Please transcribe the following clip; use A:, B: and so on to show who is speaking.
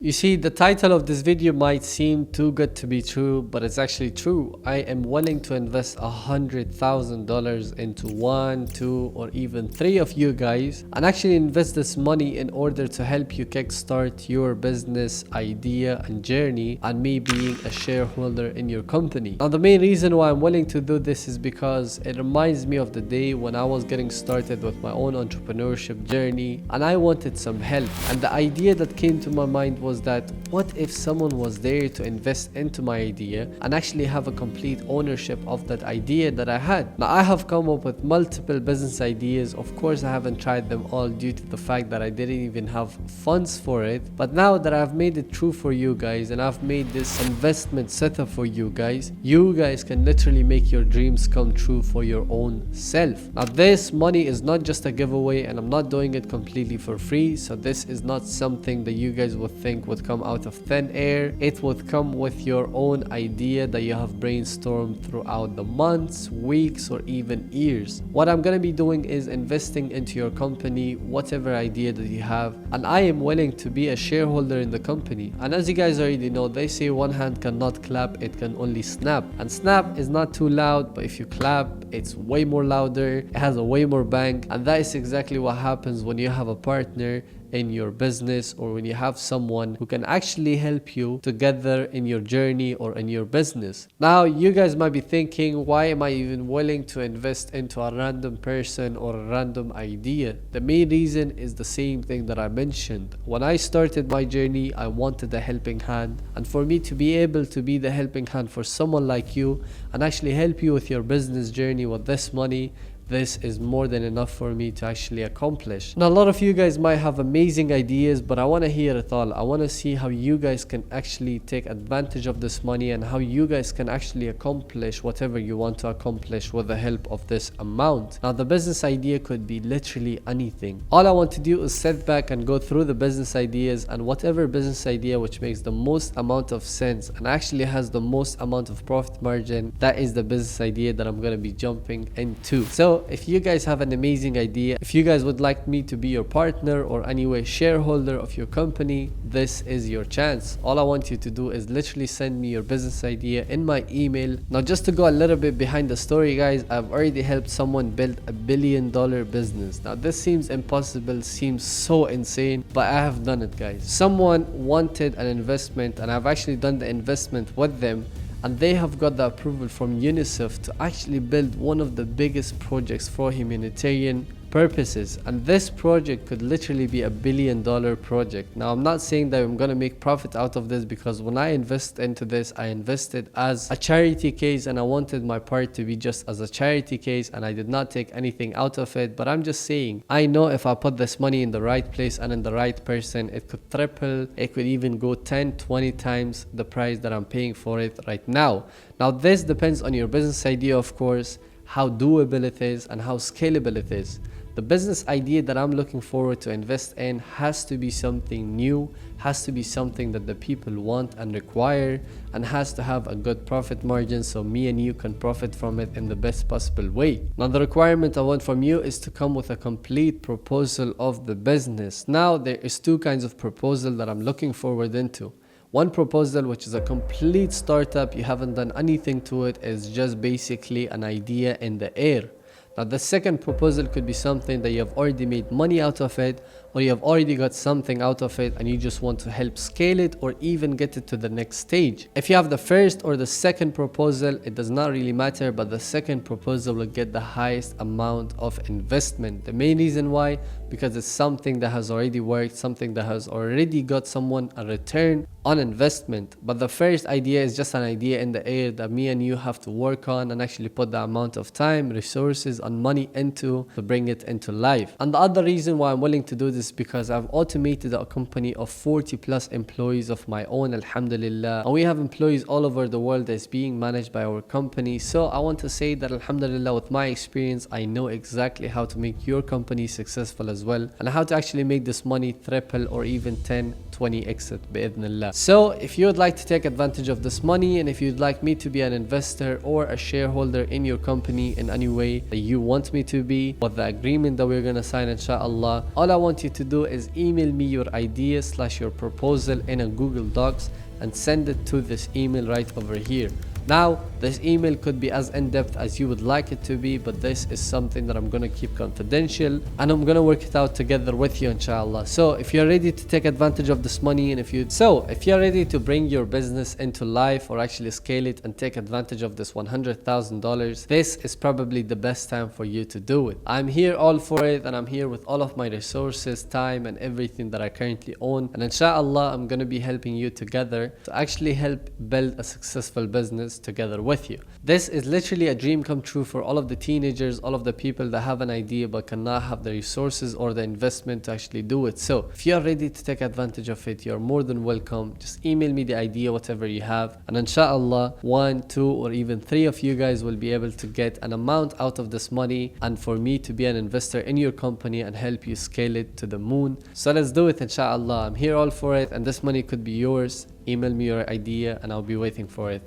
A: You see, the title of this video might seem too good to be true, but it's actually true. I am willing to invest $100,000 into one, two, or even three of you guys and actually invest this money in order to help you kickstart your business idea and journey, and me being a shareholder in your company. Now, the main reason why I'm willing to do this is because it reminds me of the day when I was getting started with my own entrepreneurship journey and I wanted some help. And the idea that came to my mind was that what if someone was there to invest into my idea and actually have a complete ownership of that idea that I had. Now, I have come up with multiple business ideas. Of course, I haven't tried them all due to the fact that I didn't even have funds for it. But now that I've made it true for you guys and I've made this investment setup for you guys can literally make your dreams come true for your own self. Now, this money is not just a giveaway and I'm not doing it completely for free. So this is not something that you guys would think would come out of thin air. It would come with your own idea that you have brainstormed throughout the months, weeks, or even years. What I'm gonna be doing is investing into your company, whatever idea that you have, and I am willing to be a shareholder in the company. And as you guys already know, they say one hand cannot clap, it can only snap. And snap is not too loud, but if you clap, it's way more louder, it has a way more bang, and that is exactly what happens when you have a partner in your business, or when you have someone who can actually help you together in your journey or in your business. Now, you guys might be thinking, why am I even willing to invest into a random person or a random idea? The main reason is the same thing that I mentioned. When I started my journey, I wanted a helping hand, and for me to be able to be the helping hand for someone like you and actually help you with your business journey with this money, this is more than enough for me to actually accomplish. Now, a lot of you guys might have amazing ideas, but I want to hear it all. I want to see how you guys can actually take advantage of this money and how you guys can actually accomplish whatever you want to accomplish with the help of this amount. Now, the business idea could be literally anything. All I want to do is sit back and go through the business ideas, and whatever business idea which makes the most amount of sense and actually has the most amount of profit margin, that is the business idea that I'm going to be jumping into. So if you guys have an amazing idea, if you guys would like me to be your partner or anyway shareholder of your company, this is your chance. All I want you to do is literally send me your business idea in my email. Now, just to go a little bit behind the story, guys, I've already helped someone build $1 billion business. Now, this seems impossible, seems so insane, but I have done it, guys. Someone wanted an investment and I've actually done the investment with them, and they have got the approval from UNICEF to actually build one of the biggest projects for humanitarian purposes. And this project could literally be $1 billion project. Now, I'm not saying that I'm gonna make profit out of this, because when I invest into this, I invested as a charity case and I wanted my part to be just as a charity case, and I did not take anything out of it. But I'm just saying, I know if I put this money in the right place and in the right person, it could triple, it could even go 10-20 times the price that I'm paying for it right now. Now, this depends on your business idea, of course, how doable it is and how scalable it is. The business idea that I'm looking forward to invest in has to be something new, has to be something that the people want and require, and has to have a good profit margin so me and you can profit from it in the best possible way. Now, the requirement I want from you is to come with a complete proposal of the business. Now, there is two kinds of proposal that I'm looking forward into. One proposal, which is a complete startup, you haven't done anything to it, is just basically an idea in the air. Now, the second proposal could be something that you have already made money out of it, or you have already got something out of it and you just want to help scale it or even get it to the next stage. If you have the first or the second proposal, it does not really matter, but the second proposal will get the highest amount of investment. The main reason why, because it's something that has already worked, something that has already got someone a return on investment. But the first idea is just an idea in the air that me and you have to work on and actually put the amount of time, resources, and money into to bring it into life. And the other reason why I'm willing to do this is because I've automated a company of 40 plus employees of my own, alhamdulillah, and we have employees all over the world that's being managed by our company. So I want to say that alhamdulillah, with my experience, I know exactly how to make your company successful as well, and how to actually make this money triple or even 10 20x it bi'idhnillah. So if you would like to take advantage of this money, and if you'd like me to be an investor or a shareholder in your company in any way that you want me to be, what the agreement that we're gonna sign inshallah, all I want you to do is email me your idea / your proposal in a Google Docs and send it to this email right over here. Now, this email could be as in-depth as you would like it to be, but this is something that I'm gonna keep confidential, and I'm gonna work it out together with you inshallah. So if you're ready to take advantage of this money, and if you're ready to bring your business into life or actually scale it and take advantage of this $100,000, this is probably the best time for you to do it. I'm here all for it, and I'm here with all of my resources, time, and everything that I currently own, and inshallah I'm gonna be helping you together to actually help build a successful business together with you. This is literally a dream come true for all of the teenagers, all of the people that have an idea but cannot have the resources or the investment to actually do it. So if you're ready to take advantage of it, you're more than welcome. Just email me the idea, whatever you have, and inshallah 1, 2, or even 3 of you guys will be able to get an amount out of this money, and for me to be an investor in your company and help you scale it to the moon. So let's do it inshallah. I'm here all for it, and this money could be yours. Email me your idea and I'll be waiting for it.